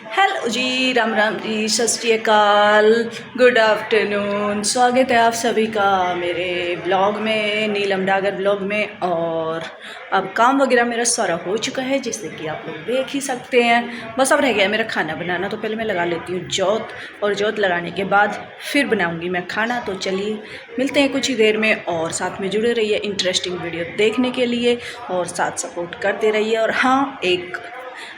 Hello जी, राम राम जी, सत श्री अकाल, good afternoon. स्वागत है आप सभी का मेरे ब्लॉग में, नीलम डागर ब्लॉग में। और अब काम वगैरह मेरा सारा हो चुका है, जैसे कि आप लोग देख ही सकते हैं। बस अब रह गया है मेरा खाना बनाना। तो पहले मैं लगा लेती हूँ जोत, और जोत लगाने के बाद फिर बनाऊँगी मैं खाना। तो चलिए मिलते हैं कुछ ही देर में, और साथ में जुड़े रहिए इंटरेस्टिंग वीडियो देखने के लिए, और साथ सपोर्ट करते रहिए। और हाँ, एक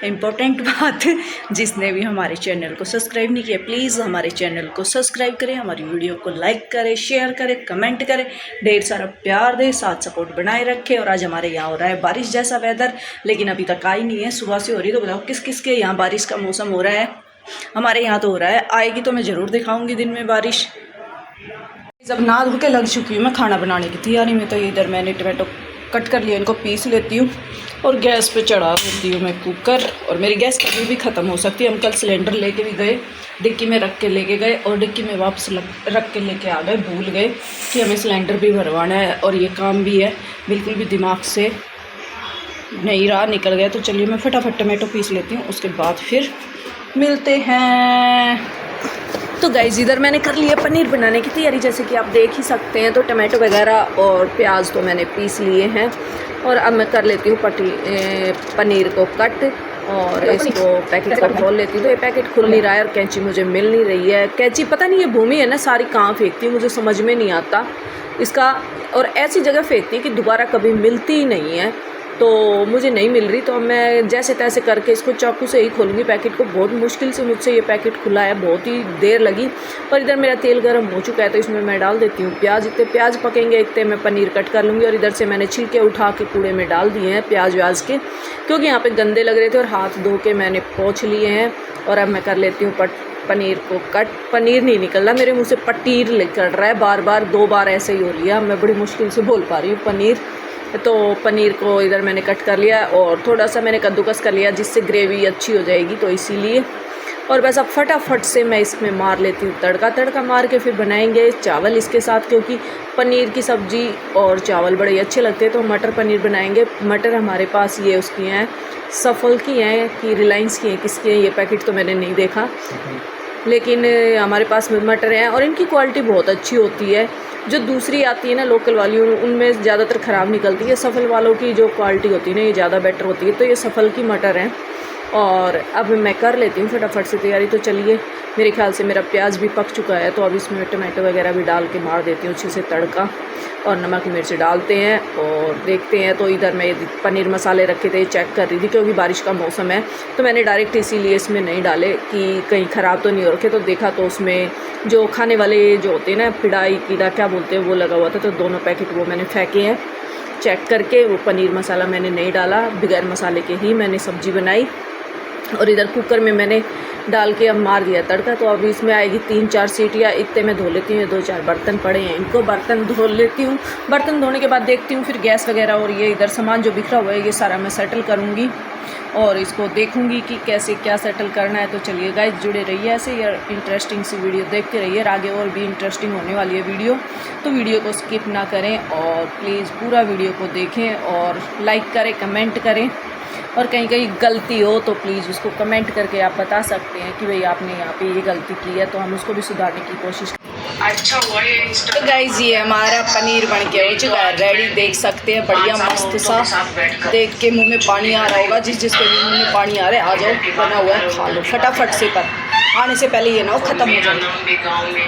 इम्पोर्टेंट बात, जिसने भी हमारे चैनल को सब्सक्राइब नहीं किया, प्लीज़ हमारे चैनल को सब्सक्राइब करें, हमारी वीडियो को लाइक करें, शेयर करें, कमेंट करें, ढेर सारा प्यार दें, साथ सपोर्ट बनाए रखें। और आज हमारे यहाँ हो रहा है बारिश जैसा वेदर, लेकिन अभी तक आई नहीं है, सुबह से हो रही है। तो बताओ किस किस के यहाँ बारिश का मौसम हो रहा है? हमारे यहाँ तो हो रहा है। आएगी तो मैं ज़रूर दिखाऊँगी दिन में बारिश। जब नहा धो के लग चुकी हूँ मैं खाना बनाने की तैयारी में। तो इधर मैंने टमाटो कट कर लिया, इनको पीस लेती हूँ और गैस पे चढ़ा देती हूँ मैं कुकर। और मेरी गैस कभी भी ख़त्म हो सकती है। हम कल सिलेंडर लेके भी गए, डिक्की में रख के लेके गए, और डिक्की में वापस रख के लेके आ गए। भूल गए कि हमें सिलेंडर भी भरवाना है, और ये काम भी है, बिल्कुल भी दिमाग से नहीं रहा, निकल गया। तो चलिए मैं फटाफट टमाटो पीस लेती हूँ, उसके बाद फिर मिलते हैं। तो गाइस, इधर मैंने कर लिया पनीर बनाने की तैयारी, जैसे कि आप देख ही सकते हैं। तो टमाटो वगैरह और प्याज तो मैंने पीस लिए हैं, और अब मैं कर लेती हूँ पनीर को कट, और इसको पैकेट को खोल लेती हूँ। तो ये पैकेट खुल नहीं रहा है, और कैंची मुझे मिल नहीं रही है। कैंची पता नहीं, ये भूमि है ना, सारी कहाँ फेंकती है मुझे समझ में नहीं आता इसका। और ऐसी जगह फेंकती है कि दोबारा कभी मिलती ही नहीं है, तो मुझे नहीं मिल रही। तो मैं जैसे तैसे करके इसको चाकू से ही खोलूँगी पैकेट को। बहुत मुश्किल से मुझसे ये पैकेट खुला है, बहुत ही देर लगी। पर इधर मेरा तेल गर्म हो चुका है, तो इसमें मैं डाल देती हूँ प्याज। इतने प्याज पकेंगे इतने मैं पनीर कट कर लूँगी। और इधर से मैंने छिलके उठा के कूड़े में डाल दिए हैं प्याज व्याज के, क्योंकि यहाँ पर गंदे लग रहे थे, और हाथ धो के मैंने पोंछ लिए हैं। और अब मैं कर लेती हूँ पनीर को कट। पनीर नहीं निकल रहा मेरे मुँह से, पटीर निकल रहा है बार बार, 2 बार ऐसे ही हो लिया। मैं बड़ी मुश्किल से बोल पा रही हूँ पनीर। तो पनीर को इधर मैंने कट कर लिया, और थोड़ा सा मैंने कद्दूकस कर लिया, जिससे ग्रेवी अच्छी हो जाएगी, तो इसीलिए। और बस अब फटाफट से मैं इसमें मार लेती हूँ तड़का मार के फिर बनाएंगे चावल इसके साथ, क्योंकि पनीर की सब्ज़ी और चावल बड़े अच्छे लगते हैं। तो मटर पनीर बनाएंगे। मटर हमारे पास ये उसकी हैं, सफल की हैं कि रिलायंस की हैं, किसकी हैं, ये पैकेट तो मैंने नहीं देखा, लेकिन हमारे पास मटर हैं, और इनकी क्वालिटी बहुत अच्छी होती है। जो दूसरी आती है ना लोकल वाली, उनमें ज़्यादातर ख़राब निकलती है। सफल वालों की जो क्वालिटी होती है ना, ये ज़्यादा बेटर होती है। तो ये सफल की मटर हैं। और अब मैं कर लेती हूँ फटाफट से तैयारी। तो चलिए, मेरे ख्याल से मेरा प्याज भी पक चुका है, तो अब इसमें टमाटो वगैरह भी डाल के मार देती हूँ अच्छे से तड़का, और नमक मिर्च डालते हैं और देखते हैं। तो इधर मैं पनीर मसाले रखे थे, चेक कर रही थी, क्योंकि बारिश का मौसम है, तो मैंने डायरेक्ट इसीलिए इसमें नहीं डाले कि कहीं ख़राब तो नहीं हो रखे। तो देखा तो उसमें जो खाने वाले जो होते हैं ना, पिड़ाई कीड़ा क्या बोलते हैं, वो लगा हुआ था। तो दोनों पैकेट वो मैंने फेंके हैं चेक करके। वो पनीर मसाला मैंने नहीं डाला, बगैर मसाले के ही मैंने सब्ज़ी बनाई। और इधर कुकर में मैंने डाल के अब मार दिया तड़का। तो अभी इसमें आएगी 3-4 सीटियाँ, इतने में धो लेती हूँ। 2-4 बर्तन पड़े हैं, इनको बर्तन धो लेती हूँ। बर्तन धोने के बाद देखती हूँ फिर गैस वगैरह, और ये इधर सामान जो बिखरा हुआ है ये सारा मैं सेटल करूँगी, और इसको देखूँगी कि कैसे क्या सेटल करना है। तो चलिए गाइस, जुड़े रहिए ऐसे यार, इंटरेस्टिंग सी वीडियो देखते रहिए। आगे और भी इंटरेस्टिंग होने वाली है वीडियो, तो वीडियो को स्किप ना करें, और प्लीज़ पूरा वीडियो को देखें, और लाइक करें, कमेंट करें। और कहीं कहीं गलती हो तो प्लीज़ उसको कमेंट करके आप बता सकते हैं कि भाई आपने यहाँ पे ये गलती की है, तो हम उसको भी सुधारने की कोशिश करें। अच्छा हुआ ये। तो गाइस, ये हमारा पनीर बन के हो चुका है रेडी, देख सकते हैं, बढ़िया मस्त सा। देख के मुंह में पानी आ रहा होगा, जिसके भी मुंह में पानी आ रहा है, आ जाओ, बना हुआ है, खा लो फटाफट से। पर आने से पहले ये ना हो ख़त्म हो जाए।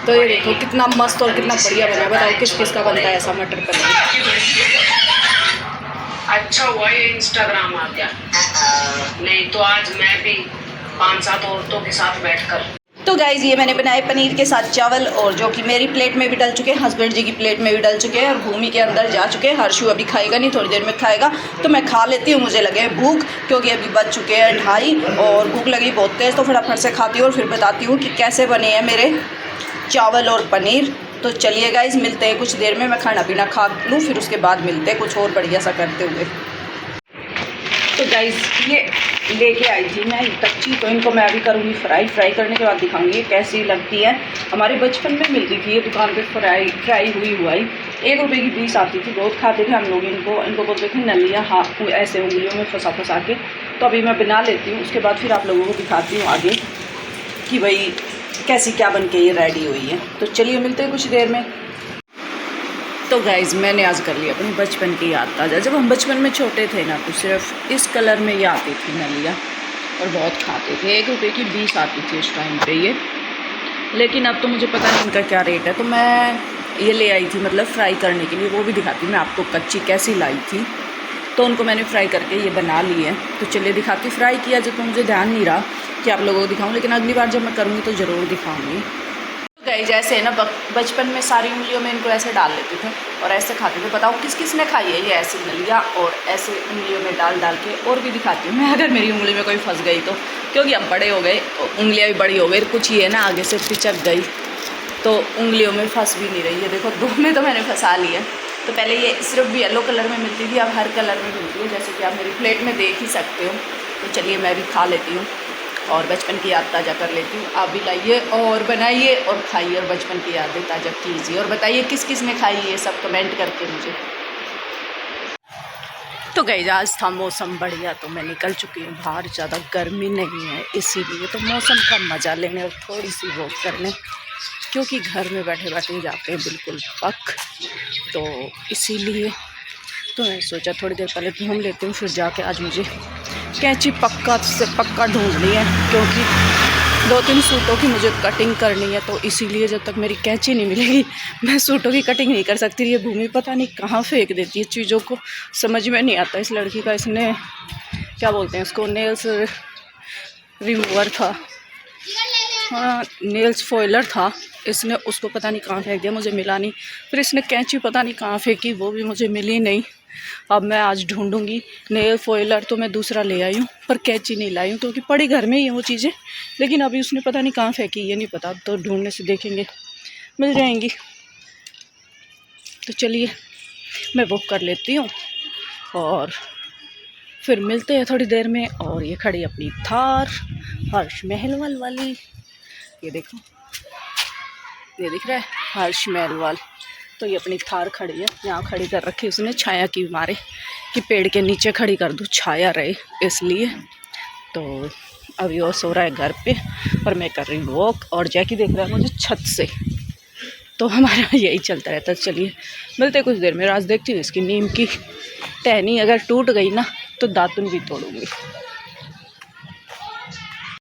तो ये देखो कितना मस्त और कितना बढ़िया बना है। बताओ किस किस का बनता है ऐसा मटर पनीर? अच्छा हुआ ये इंस्टाग्राम आ गया, नहीं तो आज मैं भी 5-7 औरतों के साथ बैठकर। तो गाइज़, ये मैंने बनाए पनीर के साथ चावल, और जो कि मेरी प्लेट में भी डल चुके हैं, हस्बैंड जी की प्लेट में भी डल चुके हैं, और भूमि के अंदर जा चुके हैं। हर्षु अभी खाएगा नहीं, थोड़ी देर में खाएगा, तो मैं खा लेती हूँ। मुझे लगे भूख, क्योंकि अभी बज चुके हैं 2:30, और भूख लगी बहुत तेज़। तो फटाफट से खाती हूँ और फिर बताती हूँ कि कैसे बने हैं मेरे चावल और पनीर। तो चलिए गाइज़, मिलते हैं कुछ देर में। मैं खाना पीना खा लूँ, फिर उसके बाद मिलते हैं कुछ और बढ़िया सा करते हुए। तो गाइज़, ये लेके आई थी मैं कच्ची, तो इनको मैं अभी करूँगी फ्राई करने के बाद दिखाऊंगी कैसी लगती है। हमारे बचपन में मिलती थी ये दुकान पे फ्राई हुई 1 रुपये की पीस आती थी, बहुत खाते थे हम लोग इनको बोलते थे नलियाँ। हाँ, ऐसे उंगलियों में फंसा के तो अभी मैं बना लेती हूँ, उसके बाद फिर आप लोगों को दिखाती हूँ आगे कि भाई कैसी क्या बन के ये रेडी हुई है। तो चलिए मिलते हैं कुछ देर में। तो गाइज़ मैंने आज कर लिया अपनी बचपन की याद ताज़ा। जब हम बचपन में छोटे थे ना तो सिर्फ इस कलर में ये आती थी नलिया और बहुत खाते थे। 1 रुपये की 20 आती थी उस टाइम पे ये, लेकिन अब तो मुझे पता नहीं इनका क्या रेट है। तो मैं ये ले आई थी मतलब फ्राई करने के लिए, वो भी दिखाती हूँ मैं आपको कच्ची कैसी लाई थी। तो उनको मैंने फ्राई करके ये बना ली है। तो चलिए दिखाती। फ्राई किया जब तो मुझे ध्यान नहीं रहा कि आप लोगों को दिखाऊं, लेकिन अगली बार जब मैं करूँगी तो ज़रूर दिखाऊंगी। तो गाइस जैसे है ना बचपन में सारी उंगलियों में इनको ऐसे डाल लेते थे और ऐसे खाते थे। बताओ किस किस ने खाई है ये ऐसी नलिया और ऐसे उंगलियों में डाल डाल के। और भी दिखाती हूँ मैं, अगर मेरी उंगली में कोई फंस गई तो, क्योंकि हम बड़े हो गए, उंगलियाँ भी बड़ी हो गई, कुछ ही है ना आगे से पिचक गई तो उंगलियों में फंस भी नहीं रही है। देखो 2 में तो मैंने फंसा लिया। तो पहले ये सिर्फ भी येलो कलर में मिलती थी, अब हर कलर में मिलती है, जैसे कि आप मेरी प्लेट में देख ही सकते हो। तो चलिए मैं भी खा लेती हूँ और बचपन की याद ताज़ा कर लेती हूँ। आप भी लाइए और बनाइए और खाइए और बचपन की यादें ताज़ा कीजिए और बताइए किस किस ने खाई है, सब कमेंट करके मुझे। तो गाइस आज था मौसम बढ़िया, तो मैं निकल चुकी हूँ बाहर। ज़्यादा गर्मी नहीं है इसीलिए तो मौसम का मज़ा लेने और थोड़ी सी वॉक करने, क्योंकि घर में बैठे बैठे जाते हैं बिल्कुल पक। तो इसीलिए तो मैं सोचा थोड़ी देर पहले घूम लेती हूँ, फिर जाके आज मुझे कैंची पक्का से पक्का ढूंढनी है, क्योंकि 2-3 सूटों की मुझे कटिंग करनी है। तो इसीलिए जब तक मेरी कैंची नहीं मिलेगी मैं सूटों की कटिंग नहीं कर सकती। ये भूमि पता नहीं कहाँ फेंक देती है चीज़ों को, समझ में नहीं आता इस लड़की का। इसने क्या बोलते हैं उसको, नेल्स रिमूवर था, हाँ नेल्स फॉइलर था, इसने उसको पता नहीं कहाँ फेंक दिया, मुझे मिला नहीं। फिर इसने कैंची पता नहीं कहाँ फेंकी, वो भी मुझे मिली नहीं। अब मैं आज ढूंढूंगी। नेल फॉइलर तो मैं दूसरा ले आई हूँ पर कैंची नहीं लाई हूँ, क्योंकि पड़ी घर में ही है वो चीज़ें, लेकिन अभी उसने पता नहीं कहाँ फेंकी, ये नहीं पता। तो ढूंढने से देखेंगे मिल जाएंगी। तो चलिए मैं बुक कर लेती हूँ और फिर मिलते हैं थोड़ी देर में। और ये खड़ी अपनी थार हर्ष महलवाल वाली, ये देखो ये दिख रहा है हर्ष महलवाल। तो ये अपनी थार खड़ी है, यहाँ खड़ी कर रखी उसने छाया की मारे कि पेड़ के नीचे खड़ी कर दूँ छाया रहे इसलिए। तो अभी वो सो रहा है घर पे और मैं कर रही हूँ वॉक, और जैकी देख रहा है मुझे छत से। तो हमारा यही चलता रहता है। चलिए मिलते कुछ देर में। आज देखती हूँ इसकी नीम की टहनी अगर टूट गई ना तो दातुन भी तोड़ूंगी।